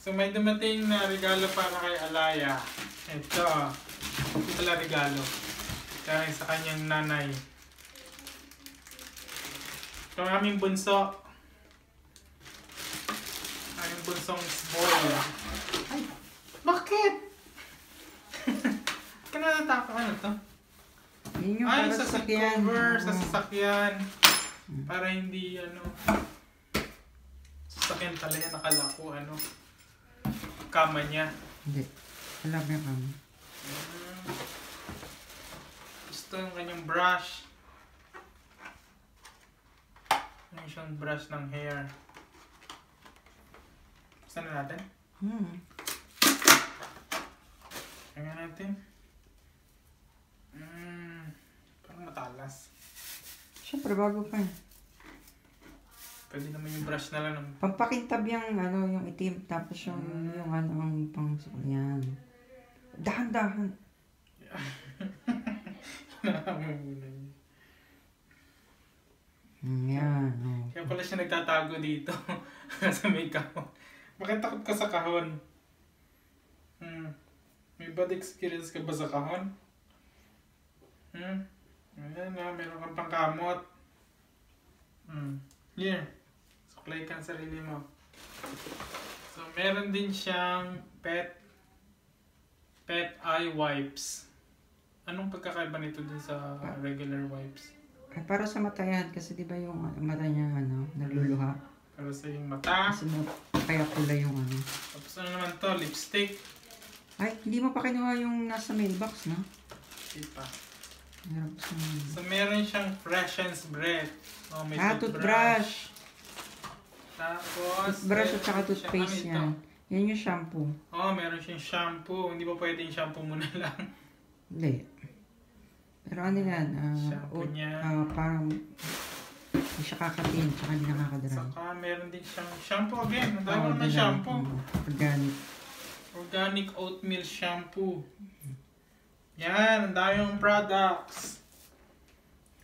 So may dumating na regalo para kay Alaia. Ito. Ito pala regalo. Galing sa kanyang nanay. Ito ang aming bunso. Aming bunsong boy. Ay! Bakit? Ka natatakot ano to? Yun yung ay, para sa sasakyan. cover, sa sasakyan. Para hindi ano. Sasakyan talaga nakalako ano. Kama niya. Hindi. Alam niya kami. Gusto yung kanyang brush. Yung siyang brush ng hair. Saan na natin? Tingnan natin. Parang matalas. Siyempre, bago pa yun. Pwede naman yung brush na lang. Pampakintab yung, ano, yung itim. Tapos yung ano, ang pang-yan. Dahan-dahan. Nakamamunan niya. Yan. Oh. Kaya pala siya nagtatago dito. Sa may kahon. Bakit takot ka sa kahon? May bad experience ka ba sa kahon? Ayan na, meron kang pangkamot. Here. Suklay ka ang sarili mo. So, meron din siyang pet eye wipes. Anong pagkakaiba nito din sa regular wipes? Ay, para sa mata yan. Kasi di ba yung mata niya, ano, nagluluha. Para sa yung mata. Kasi kaya pula yung ano. Tapos ano naman to? Lipstick. Ay, hindi mo pa kinuha yung nasa mailbox, no? Hindi pa. Meron So, meron siyang Freshen's Breath. Oh, may toothbrush. Tapos, Toothbrush at saka toothpaste yan. Yan yung shampoo. Oh, meron siyang shampoo. Hindi ba pwede yung shampoo muna lang? Hindi. Pero ano yan? Shampoo niya. Parang hindi siya kakatin, tsaka hindi nakakadry. Saka meron din siyang shampoo again. Ang dami naman shampoo. Organic. Organic oatmeal shampoo. Yan, ang dami yung products.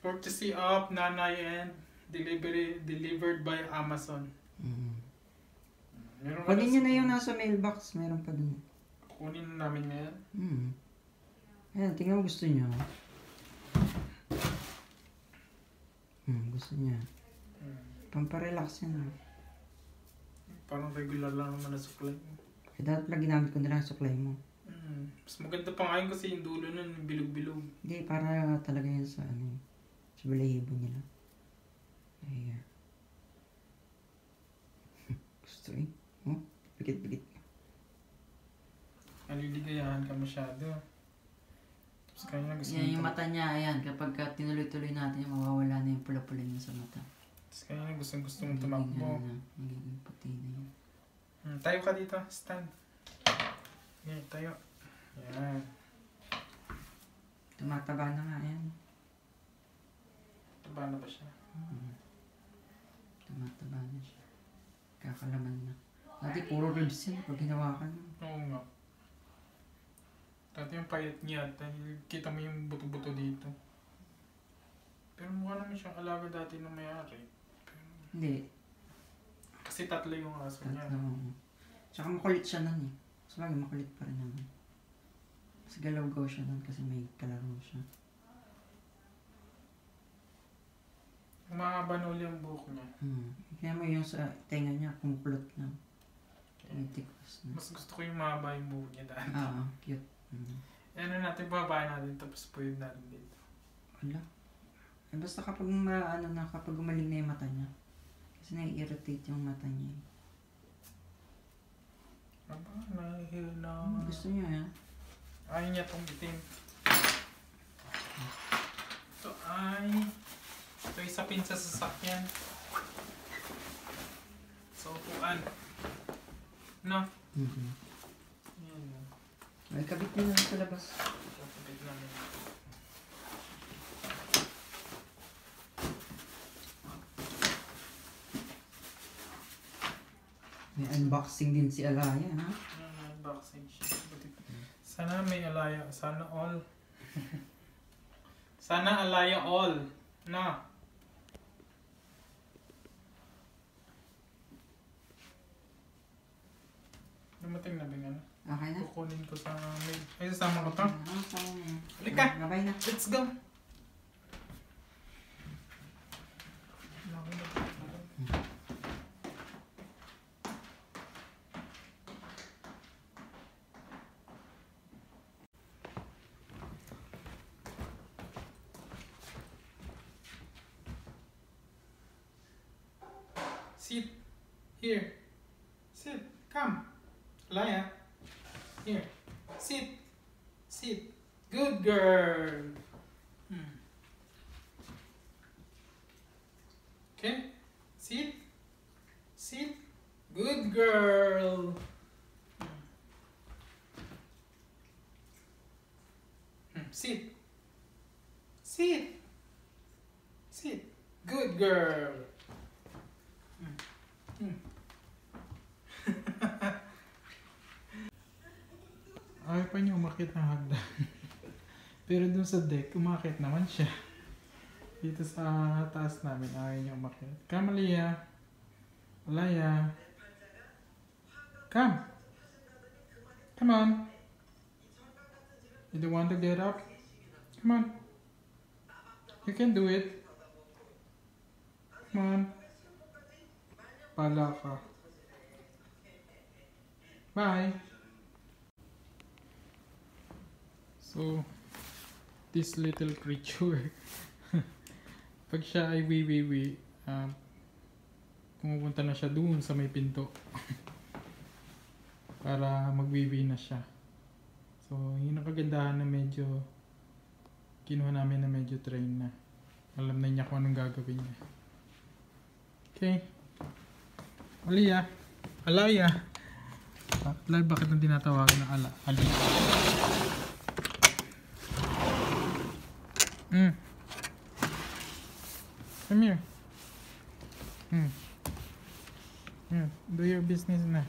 Courtesy of Nanay and delivered by Amazon. Kunin nyo na yung nasa mailbox. Meron pa dun. Kunin na namin yan. Ayan, tingnan mo gusto nyo. Gusto niya. Pamparelax yan. Parang regular lang naman na suklay mo. Eh, dapat pala ginamit ko na lang suklay mo. Mas maganda pa ngayon kasi yung dulo nun, bilog-bilog. Hindi, para talaga yan sa ano, sa balahibo nila. Ayan. Gusto eh. Oh, pikit-pikit. Naliligayahan ka masyado. Tapos kaya na gusto yan yung mata niya, ayan. Kapag tinuloy-tuloy natin, mawawala na yung pula-pula niya sa mata. Tapos kaya na gusto mong tumakbo. Magiging puti na yun. Tayo ka dito, stand. Yan, tayo. Yan. Tumataba na nga yan. Taba na ba siya? Tumataba na siya. Kakalaman na. Dati puro ribs yan pag hinawakan mo. Oo nga. Dati yung payat niya, kita mo yung buto-buto dito. Pero mukha naman siyang alaga dati na mayari. Hindi. Kasi tatlo yung aso niya. Tsaka makulit siya nun eh. Sabagay makulit pa rin naman. Kasi galaw-gaw siya nun kasi may kalaro siya. Umahaba na uli ang buhok niya. Kaya mo yung sa tenga niya, kumukulot na. Tikos na. Mas gusto ko yung mahaba yung buhok niya dati. Cute. Ano natin, babae natin tapos puyod natin dito. Wala. Eh, basta kapag kapag umaling na yung mata niya. Kasi nai-irritate yung mata niya. Aba, nahihina. Gusto niya yan. Ayaw niya itong itim. Ito isa pin sa sasakyan. So, upuan. No? Yan. Ay, kabit niya lang sa labas. Kabit namin. May unboxing din si Alaia, ha? Unboxing siya. Sana may Alaia. Sana all. Sana Alaia all. No? Okay na? Kukunin ko sa maid. Ay, sasama ko to. Sama mo. Halika! Gabay na. Let's go! Sit. Here. Sit. Come. Alaia. Here. Sit. Sit. Good girl. Okay. Sit. Sit. Good girl. Sit. Sit. Sit. Good girl. Ayaw pa niya umakit ng hagdan. Pero dun sa deck, umakit naman siya. Dito sa taas namin, ayaw niya umakit. Come, Alaia. Alaia. Come. Come on. You don't want to get up? Come on. You can do it. Come on. Pala ka. Bye. So, this little creature, pag siya ay wiwiwi, pumupunta na siya doon sa may pinto para magwiwi na siya. So, yun ang kagandahan na medyo kinuha namin na medyo train na. Alam na niya kung anong gagawin niya. Okay. Alaia. Alaia. Bakit nang tinatawagan na Alaia? Come here. Do your business na.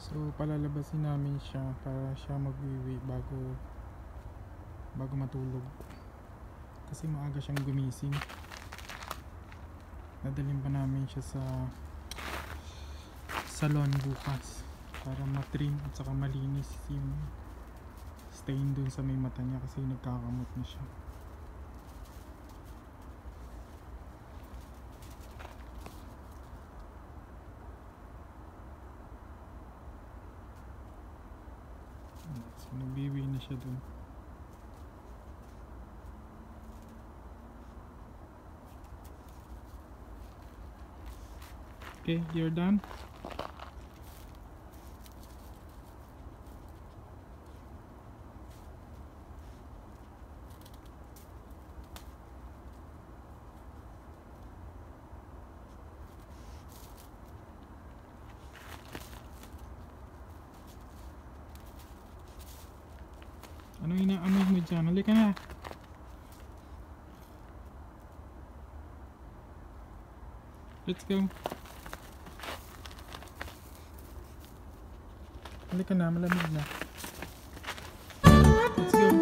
So palalabasin namin siya para siya magwiwi bago matulog. Kasi maaga siyang gumising. Dadalhin pa namin siya sa salon bukas para matrim at saka malinis yung stain dun sa may mata niya kasi nagkakamot na siya. So nagbiwi na siya dun. Okay, you're done? Anong inaamoy mo dyan? Halika na! Let's go! Halika na, malamig na. Let's go!